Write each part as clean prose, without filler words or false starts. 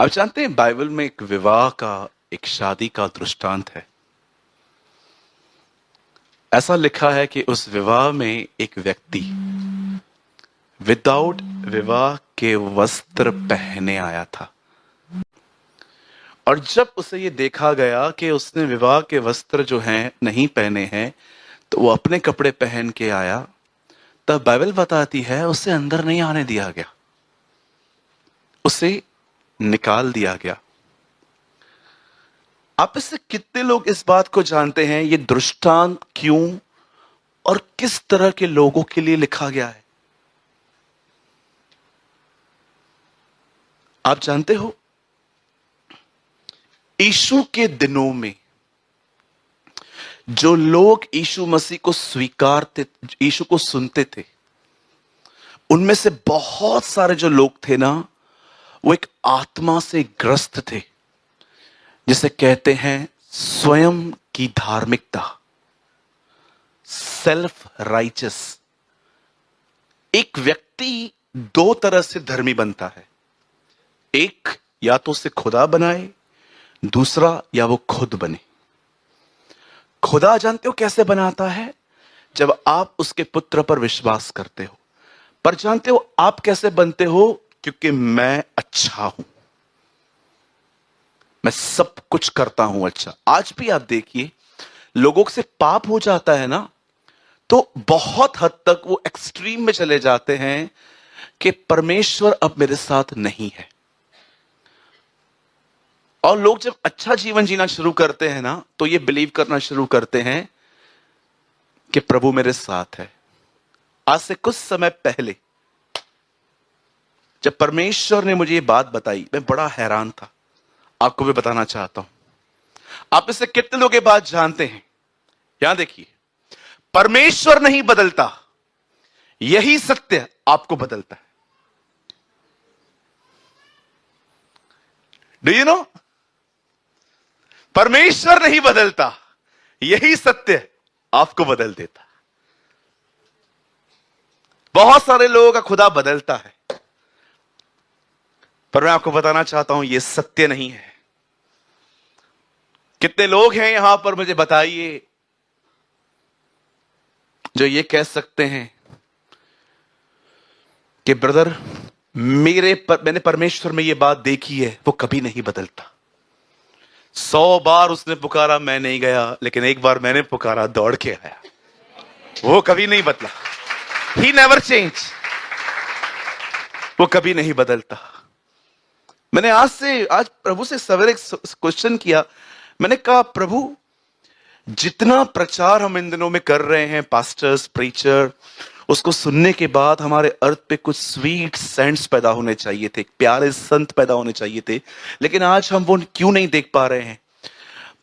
आप जानते हैं बाइबल में एक विवाह का, एक शादी का दृष्टांत है। ऐसा लिखा है कि उस विवाह में एक व्यक्ति विदाउट विवाह के वस्त्र पहने आया था, और जब उसे ये देखा गया कि उसने विवाह के वस्त्र जो हैं नहीं पहने हैं, तो वो अपने कपड़े पहन के आया। तब बाइबल बताती है उसे अंदर नहीं आने दिया गया, उसे निकाल दिया गया। आप इससे कितने लोग इस बात को जानते हैं ये दृष्टांत क्यों और किस तरह के लोगों के लिए लिखा गया है? आप जानते हो, यीशु के दिनों में जो लोग यीशु मसीह को स्वीकारते, यीशु को सुनते थे, उनमें से बहुत सारे जो लोग थे ना, वो एक आत्मा से ग्रस्त थे, जिसे कहते हैं स्वयं की धार्मिकता, सेल्फ राइचस। एक व्यक्ति दो तरह से धर्मी बनता है, एक या तो उसे खुदा बनाए, दूसरा या वो खुद बने। खुदा जानते हो कैसे बनाता है? जब आप उसके पुत्र पर विश्वास करते हो। पर जानते हो आप कैसे बनते हो? क्योंकि मैं अच्छा हूं, मैं सब कुछ करता हूं अच्छा। आज भी आप देखिए, लोगों से पाप हो जाता है ना, तो बहुत हद तक वो एक्सट्रीम में चले जाते हैं कि परमेश्वर अब मेरे साथ नहीं है। और लोग जब अच्छा जीवन जीना शुरू करते हैं ना, तो ये बिलीव करना शुरू करते हैं कि प्रभु मेरे साथ है। आज से कुछ समय पहले जब परमेश्वर ने मुझे ये बात बताई, मैं बड़ा हैरान था। आपको भी बताना चाहता हूं। आप इससे कितने लोग ये बात जानते हैं? यहां देखिए, परमेश्वर नहीं बदलता, यही सत्य आपको बदलता है। Do you know? परमेश्वर नहीं बदलता, यही सत्य आपको बदल देता। बहुत सारे लोगों का खुदा बदलता है, पर मैं आपको बताना चाहता हूं यह सत्य नहीं है। कितने लोग हैं यहां पर, मुझे बताइए, जो ये कह सकते हैं कि ब्रदर मैंने परमेश्वर में ये बात देखी है, वो कभी नहीं बदलता। 100 बार उसने पुकारा, मैं नहीं गया, लेकिन एक बार मैंने पुकारा, दौड़ के आया। वो कभी नहीं बदला। He never changed। वो कभी नहीं बदलता। मैंने आज प्रभु से सवेरे एक क्वेश्चन किया। मैंने कहा, प्रभु जितना प्रचार हम इन दिनों में कर रहे हैं, पास्टर्स, प्रीचर, उसको सुनने के बाद हमारे अर्थ पे कुछ स्वीट सेंट्स पैदा होने चाहिए थे, प्यारे संत पैदा होने चाहिए थे, लेकिन आज हम वो क्यों नहीं देख पा रहे हैं?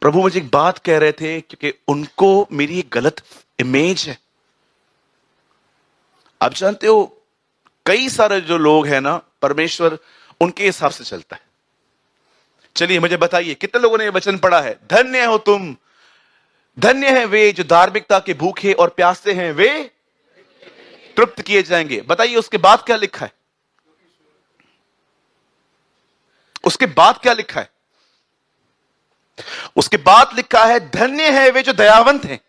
प्रभु मुझे एक बात कह रहे थे, क्योंकि उनको मेरी एक गलत इमेज है। आप जानते हो, कई सारे जो लोग हैं ना, परमेश्वर उनके हिसाब से चलता है। चलिए मुझे बताइए, कितने लोगों ने ये वचन पढ़ा है? धन्य हो तुम, धन्य है वे जो धार्मिकता के भूखे और प्यासे हैं, वे तृप्त किए जाएंगे। बताइए उसके बाद क्या लिखा है? उसके बाद क्या लिखा है? उसके बाद लिखा है, धन्य है वे जो दयावंत हैं।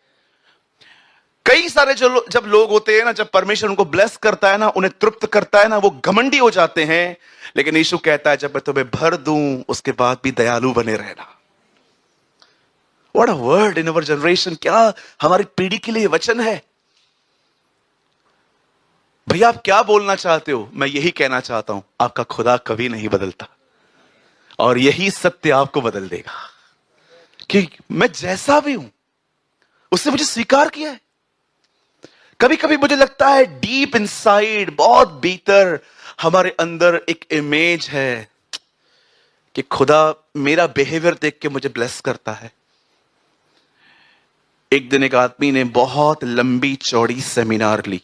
कई सारे जब लोग होते हैं ना, जब परमेश्वर उनको ब्लेस करता है ना, उन्हें तृप्त करता है ना, वो घमंडी हो जाते हैं। लेकिन यीशु कहता है, जब मैं तुम्हें भर दूं, उसके बाद भी दयालु बने रहना। What a word in our generation. क्या हमारी पीढ़ी के लिए वचन है। भैया आप क्या बोलना चाहते हो? मैं यही कहना चाहता हूं, आपका खुदा कभी नहीं बदलता, और यही सत्य आपको बदल देगा कि मैं जैसा भी हूं, उसने मुझे स्वीकार किया है। कभी कभी मुझे लगता है डीप इनसाइड, बहुत भीतर हमारे अंदर एक इमेज है कि खुदा मेरा बिहेवियर देख के मुझे ब्लेस करता है। एक दिन एक आदमी ने बहुत लंबी चौड़ी सेमिनार ली,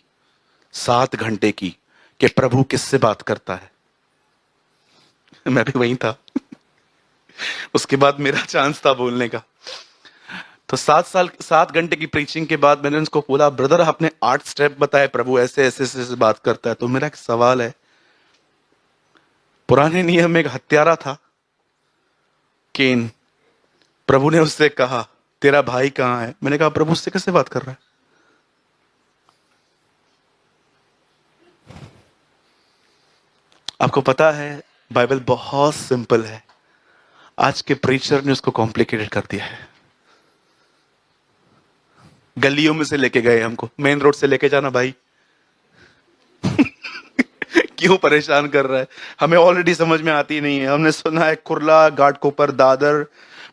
7 घंटे की, कि प्रभु किससे बात करता है। मैं भी वहीं था। उसके बाद मेरा चांस था बोलने का। तो 7 घंटे की प्रीचिंग के बाद मैंने उसको बोला, ब्रदर आपने 8 स्टेप बताए, प्रभु ऐसे ऐसे ऐसे बात करता है। तो मेरा एक सवाल है, पुराने नियम में एक हत्यारा था, केन, प्रभु ने उससे कहा तेरा भाई कहां है? मैंने कहा प्रभु उससे कैसे बात कर रहा है? आपको पता है बाइबल बहुत सिंपल है, आज के प्रीचर ने उसको कॉम्प्लिकेटेड कर दिया है। गलियों में से लेके गए हमको, मेन रोड से लेके जाना भाई। क्यों परेशान कर रहा है? हमें ऑलरेडी समझ में आती नहीं है। हमने सुना है कुर्ला, घाटकोपर, दादर,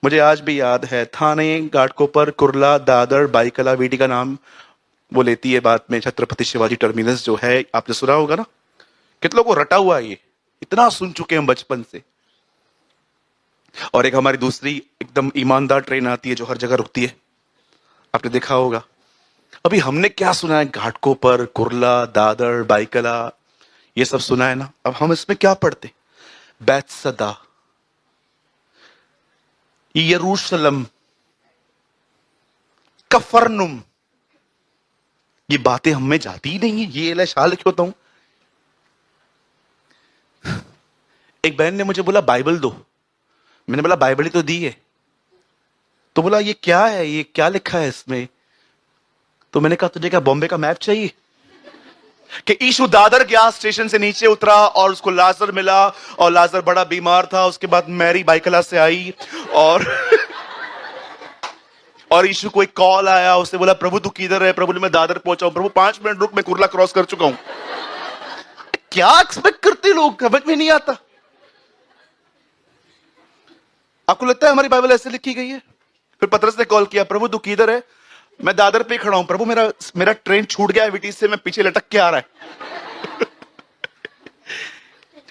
मुझे आज भी याद है थाने, घाटकोपर, कुर्ला, दादर, बाईकला, वीटी का नाम वो लेती है बाद में छत्रपति शिवाजी टर्मिनस जो है, आपने सुना होगा ना। कितनों को रटा हुआ है ये, इतना सुन चुके हम बचपन से। और एक हमारी दूसरी एकदम ईमानदार ट्रेन आती है जो हर जगह रुकती है, आपने देखा होगा। अभी हमने क्या सुना है? घाटकोपर, कुर्ला, दादर, बाईकला, ये सब सुना है ना। अब हम इसमें क्या पढ़ते? बैतसदा, यरूशलेम, कफरनुम, ये बातें हमें जाती ही नहीं है। ये शाल क्यों होता हूं। एक बहन ने मुझे बोला बाइबल दो, मैंने बोला बाइबल ही तो दी है। तो बोला ये क्या है, ये क्या लिखा है इसमें? तो मैंने कहा तुझे क्या बॉम्बे का मैप चाहिए? कि यीशु दादर गैस स्टेशन से नीचे उतरा और उसको लाजर मिला, और लाजर बड़ा बीमार था। उसके बाद मैरी बाइकला से आई और यीशु को एक कॉल आया, उसने बोला प्रभु तू किधर है? प्रभु ने मैं दादर पहुंचा हूं। प्रभु 5 मिनट रुक, मैं कुर्ला क्रॉस कर चुका हूं। क्या एक्सपेक्ट करते लोग, समझ में नहीं आता। आपको लगता है हमारी बाइबल ऐसे लिखी गई है? फिर पतरस ने कॉल किया, प्रभु तू किधर है? मैं दादर पे खड़ा हूं। प्रभु मेरा ट्रेन छूट गया है विटी से, मैं पीछे लटक के आ रहा है।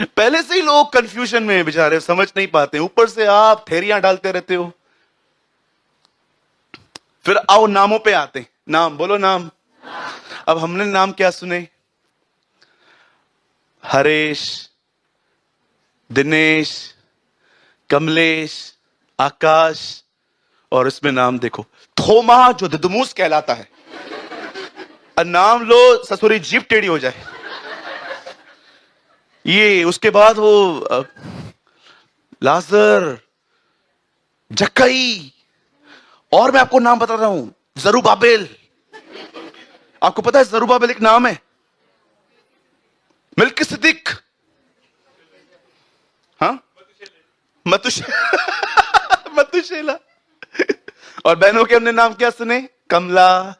पहले से ही लोग कंफ्यूजन में बेचारे, समझ नहीं पाते, ऊपर से आप थेरियां डालते रहते हो। फिर आओ नामों पे आते। नाम बोलो, नाम। अब हमने नाम क्या सुने? हरेश, दिनेश, कमलेश, आकाश, और इसमें नाम देखो थोमा जो दिदुमुस कहलाता है। नाम लो ससुरी जीप टेढ़ी हो जाए। ये उसके बाद वो लाजर, जक्कई, और मैं आपको नाम बता रहा हूं, जरूबाबेल। आपको पता है जरूबाबेल एक नाम है? मिल्किसिदिक, हाँ, मतुशेला। और बहनों के हमने नाम क्या सुने? कमला,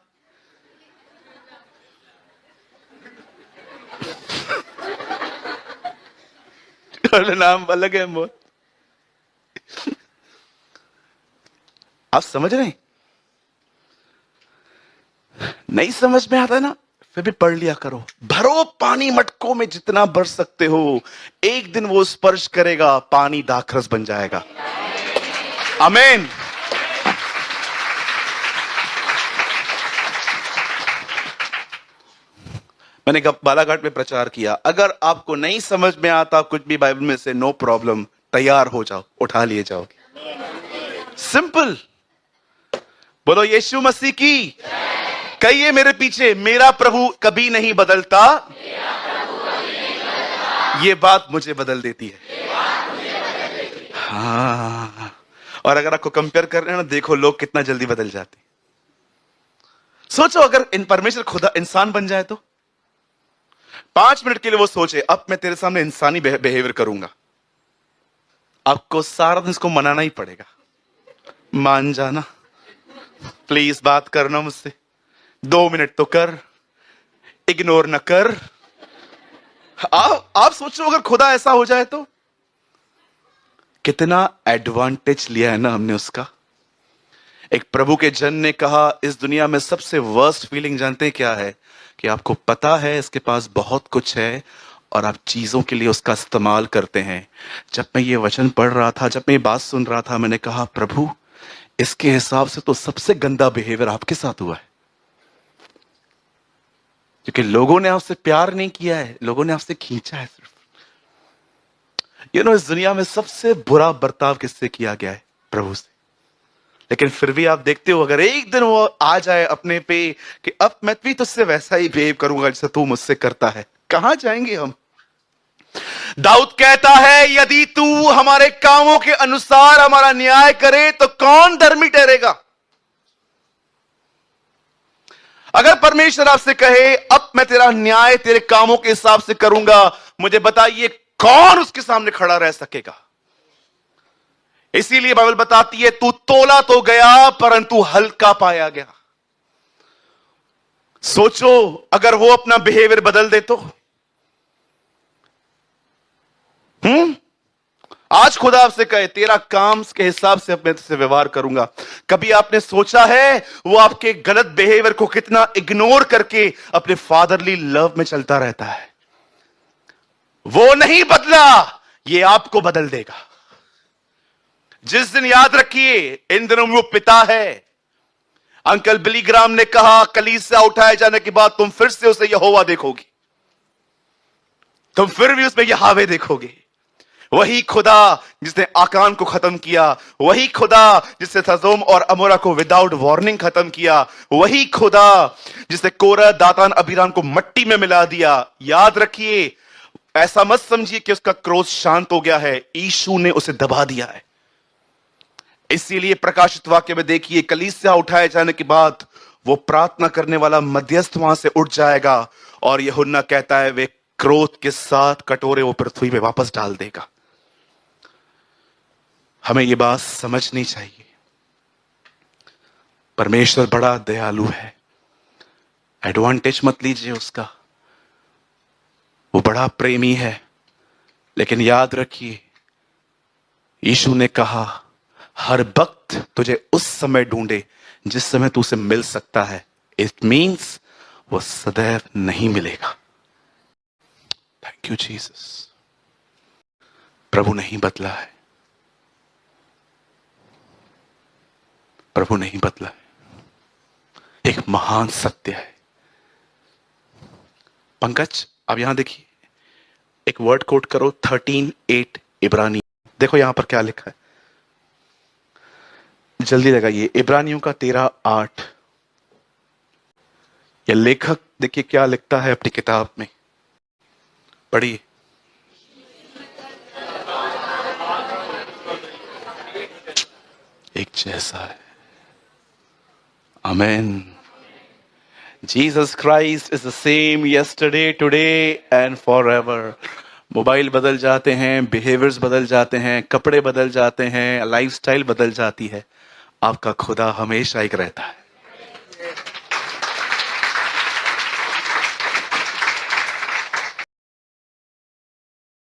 और नाम अलग है मोर। आप समझ रहे हैं? नहीं समझ में आता ना, फिर भी पढ़ लिया करो। भरो पानी मटकों में जितना भर सकते हो, एक दिन वो स्पर्श करेगा, पानी दाखरस बन जाएगा। आमीन। मैंने बालाघाट में प्रचार किया। अगर आपको नहीं समझ में आता कुछ भी बाइबल में से, नो प्रॉब्लम, तैयार हो जाओ, उठा लिए जाओगे। सिंपल। बोलो यीशु मसीह की। कहिए मेरे पीछे, मेरा प्रभु कभी नहीं बदलता, ये बात मुझे बदल देती है। हाँ, और अगर आपको कंपेयर कर रहे हैं ना, देखो लोग कितना जल्दी बदल जाते। सोचो अगर इन परमेश्वर खुदा इंसान बन जाए तो 5 मिनट के लिए वो सोचे अब मैं तेरे सामने इंसानी बिहेवियर करूंगा, आपको सारा दिन इसको मनाना ही पड़ेगा। मान जाना, प्लीज बात करना मुझसे, 2 मिनट तो कर, इग्नोर न कर। आप सोचो अगर खुदा ऐसा हो जाए तो कितना एडवांटेज लिया है ना हमने उसका। एक प्रभु के जन ने कहा, इस दुनिया में सबसे वर्स्ट फीलिंग जानते हैं क्या है? कि आपको पता है इसके पास बहुत कुछ है और आप चीजों के लिए उसका इस्तेमाल करते हैं। जब मैं ये वचन पढ़ रहा था, जब मैं ये बात सुन रहा था, मैंने कहा प्रभु इसके हिसाब से तो सबसे गंदा बिहेवियर आपके साथ हुआ है, क्योंकि लोगों ने आपसे प्यार नहीं किया है, लोगों ने आपसे खींचा है सिर्फ। इस दुनिया में सबसे बुरा बर्ताव किससे किया गया है? प्रभु से। लेकिन फिर भी आप देखते हो, अगर एक दिन वो आ जाए अपने पे कि अब मैं भी तुझसे वैसा ही बिहेव करूंगा जैसे तू मुझसे करता है, कहां जाएंगे हम? दाऊद कहता है, यदि तू हमारे कामों के अनुसार हमारा न्याय करे तो कौन धर्मी ठहरेगा? अगर परमेश्वर आपसे कहे, अब मैं तेरा न्याय तेरे कामों के हिसाब से करूंगा, मुझे बताइए कौन उसके सामने खड़ा रह सकेगा? इसीलिए बाइबल बताती है, तू तोला तो गया परंतु हल्का पाया गया। सोचो, अगर वो अपना बिहेवियर बदल दे तो। आज खुदा आपसे कहे, तेरा काम के हिसाब से मैं तुझसे व्यवहार करूंगा। कभी आपने सोचा है वो आपके गलत बिहेवियर को कितना इग्नोर करके अपने फादरली लव में चलता रहता है? वो नहीं बदला, ये आपको बदल देगा। जिस दिन, याद रखिए, इन दिनों में वो पिता है। अंकल बिली ग्राम ने कहा, कलीसिया उठाए जाने के बाद तुम फिर से उसे यहोवा देखोगे, तुम फिर भी उसमें यहावे देखोगे। वही खुदा जिसने आकान को खत्म किया, वही खुदा जिसने सदोम और अमोरा को विदाउट वार्निंग खत्म किया, वही खुदा जिसने कोरह, दातान, अबीराम को मट्टी में मिला दिया। याद रखिए, ऐसा मत समझिए कि उसका क्रोध शांत हो गया है, यीशु ने उसे दबा दिया है। इसीलिए प्रकाशित वाक्य में देखिए, कलीसिया उठाए जाने के बाद वो प्रार्थना करने वाला मध्यस्थ वहां से उठ जाएगा और यूहन्ना कहता है, वे क्रोध के साथ कटोरे वो पृथ्वी में वापस डाल देगा। हमें ये बात समझनी चाहिए, परमेश्वर बड़ा दयालु है। एडवांटेज मत लीजिए उसका, वो बड़ा प्रेमी है। लेकिन याद रखिए, यीशु ने कहा, हर वक्त तुझे उस समय ढूंढे जिस समय तू उसे मिल सकता है। इट मीन्स वो सदैव नहीं मिलेगा। Thank you Jesus. प्रभु नहीं बदला है, प्रभु नहीं बदला है। एक महान सत्य है। पंकज, अब यहां देखिए, एक वर्ड कोट करो, 13:8 इब्रानी। देखो यहां पर क्या लिखा है, जल्दी लगाइए। इब्रानियों का 13:8। ये लेखक देखिए क्या लिखता है अपनी किताब में, पढ़िए। एक जैसा है। Amen. Jesus Christ is the same yesterday, today and forever. Mobile बदल जाते हैं, बिहेवियर्स बदल जाते हैं, कपड़े बदल जाते हैं, लाइफस्टाइल बदल जाती है, आपका खुदा हमेशा एक रहता है।